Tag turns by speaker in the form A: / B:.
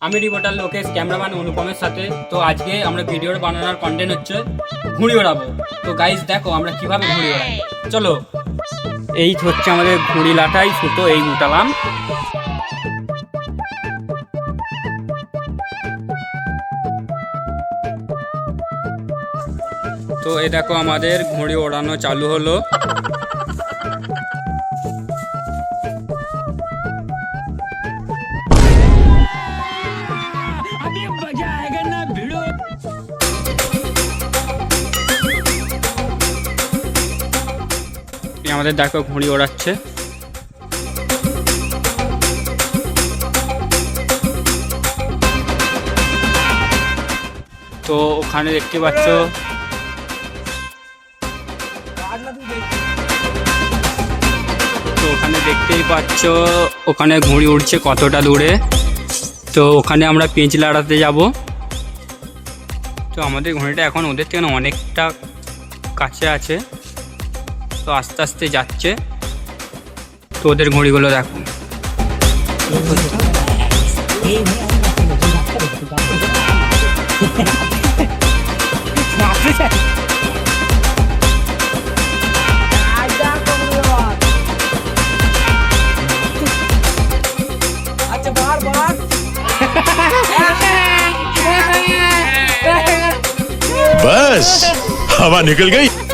A: আমি reporter Lokesh, cameraman অনুপমের সাথে। তো আজকে আমরা ভিডিওর বানানোর কন্টেন্ট হচ্ছে ঘুড়ি ওড়াবো। তো গাইস দেখো আমরা কিভাবে ঘুড়ি ওড়াই, চলো। এই হচ্ছে আমাদের ঘুড়ি লাটাই সুতো, এই উঠালাম। তো এই দেখো আমাদের ঘুড়ি ওড়ানো চালু হলো। আমাদের দেখো ঘুড়ি ওড়াচ্ছে। তো ওখানে দেখতে পাচ্ছ দেখতেই পাচ্ছ ওখানে ঘুড়ি উড়ছে কতটা দূরে। তো ওখানে আমরা পেঁচ লাড়াতে যাব। তো আমাদের ঘুড়িটা এখন ওদের থেকে অনেকটা কাছে আছে, তো আস্তে আস্তে যাচ্ছে। তো ওদের ঘুড়িগুলো দেখো।
B: बस हवा निकल गई।